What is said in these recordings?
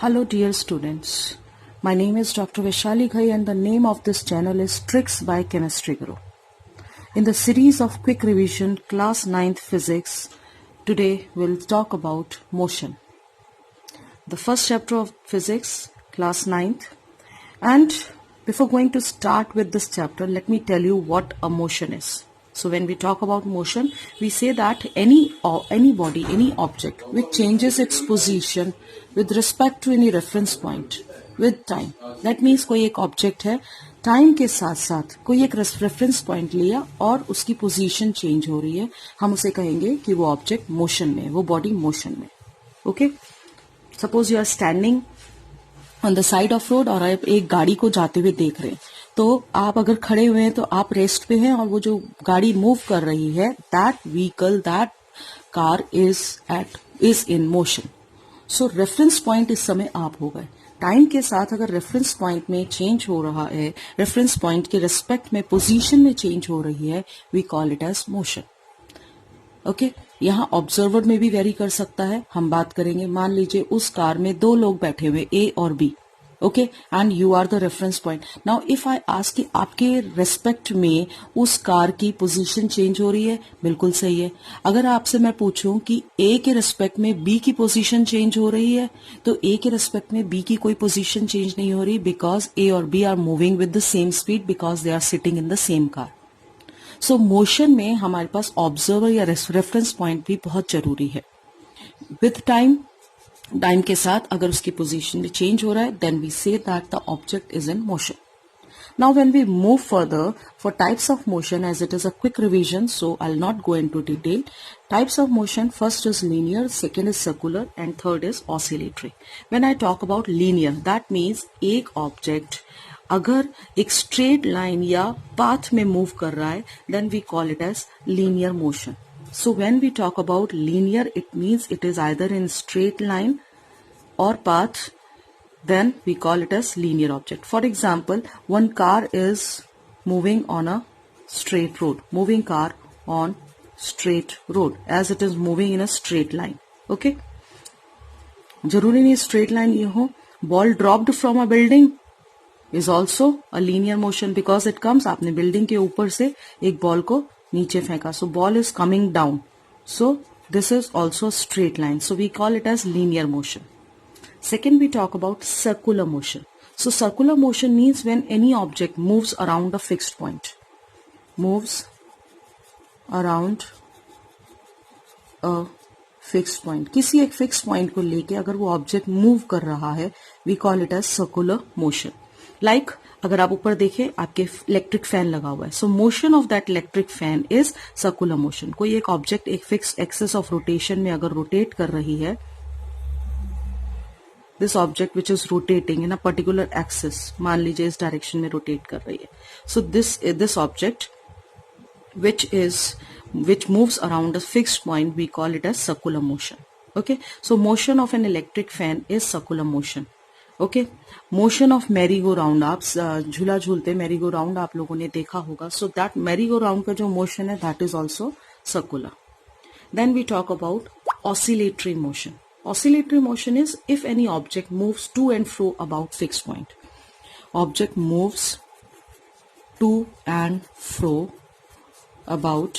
Hello dear students, my name is Dr. Vaishali Ghai and the name of this channel is Tricks by Chemistry Guru. In the series of quick revision class 9th physics, today we'll talk about motion. The first chapter of physics, class 9th. And before going to start with this chapter, let me tell you what a motion is. So when we talk about motion, we say that any body, any object which changes its position with respect to any reference point with time. That means कोई एक object है, time के साथ साथ कोई एक reference point लिया और उसकी position change हो रही है, हम उसे कहेंगे कि वो object motion में, वो body motion में. Okay? Suppose you are standing on the side of road और आप एक गाड़ी को जाते हुए देख रहे हैं. तो आप अगर खड़े हुए हैं तो आप रेस्ट पे हैं और वो जो गाड़ी मूव कर रही है that vehicle that car is in motion. So reference point इस समय आप हो गए. टाइम के साथ अगर रेफरेंस पॉइंट में चेंज हो रहा है, रेफरेंस पॉइंट के रिस्पेक्ट में पोजीशन में चेंज हो रही है, we call it as motion. Okay, यहाँ ऑब्जर्वर में भी वेरी कर सकता है. हम बात करेंगे, मान लीजिए उस कार में दो लोग बैठे हुए ए और B. Okay, and you are the reference point. Now if I ask कि आपके रेस्पेक्ट में उस कार की पोजीशन चेंज हो रही है, बिल्कुल सही है. अगर आपसे मैं पूछूं कि ए के रेस्पेक्ट में बी की पोजीशन चेंज हो रही है, तो ए के रेस्पेक्ट में बी की कोई पोजीशन चेंज नहीं हो रही, बिकॉज ए और B are moving with the same speed because they are sitting in the same car. So motion में हमारे पास ऑब्जर्वर या रेफरेंस पॉइंट भी बहुत जरूरी है. विथ टाइम के साथ अगर उसकी पोजीशन में चेंज हो रहा है, then we say that the object is in motion. Now when we move further for types of motion, as it is a quick revision, so I will not go into detail. Types of motion, first is linear, second is circular and third is oscillatory. When I talk about linear, that means एक object अगर एक straight line या path में move कर रहा है, then we call it as linear motion. So when we talk about linear, it means it is either in straight line or path, then we call it as linear object. For example, one car is moving on a straight road, moving car on straight road as it is moving in a straight line. Okay? जरूरी नहीं straight line ये हो. Ball dropped from a building is also a linear motion because it comes, आपने building के ऊपर से एक ball को नीचे फेंका, so ball is coming down, so this is also straight line, so we call it as linear motion. Second, we talk about circular motion. So circular motion means when any object moves around a fixed point, moves around a fixed point. किसी एक fixed point को लेके अगर वो object move कर रहा है, we call it as circular motion. Like अगर आप ऊपर देखें, आपके इलेक्ट्रिक फैन लगा हुआ है, सो motion of that electric fan is circular motion. कोई एक ऑब्जेक्ट एक फिक्स एक्सिस ऑफ रोटेशन में अगर रोटेट कर रही है, this object which is rotating in a particular axis, मान लीजिए इस डायरेक्शन में रोटेट कर रही है, so this object which moves around a fixed point, we call it as circular motion. Okay, so motion of an electric fan is circular motion. Okay, motion of Mary go round, आप झूला झूलते Mary go round आप लोगों ने देखा होगा, so that merry go round का जो मोशन है that is also circular. Then we talk about oscillatory motion. Oscillatory motion is if any object moves to and fro about fix point. Object moves to and fro about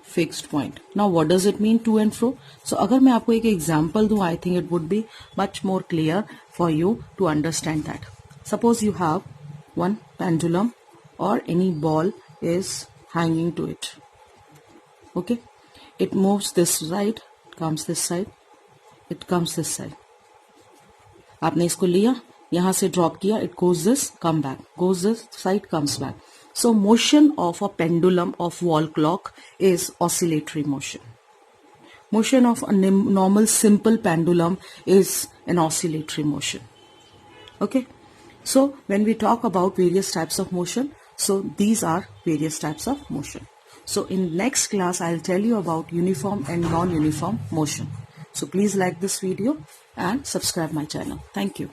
fixed point. Now what does it mean to and fro? So अगर मैं आपको एक example दूं, I think it would be much more clear for you to understand that. Suppose you have one pendulum or any ball is hanging to it. Okay, it moves this side, comes this side, it comes this side. आपने इसको लिया, यहां से drop किया, it goes this, come back, goes this side, comes back. So motion of a pendulum of wall clock is oscillatory motion. Motion of a normal simple pendulum is an oscillatory motion. Okay, so when we talk about various types of motion, so these are various types of motion. So in next class I'll tell you about uniform and non-uniform motion. So please like this video and subscribe my channel. Thank you.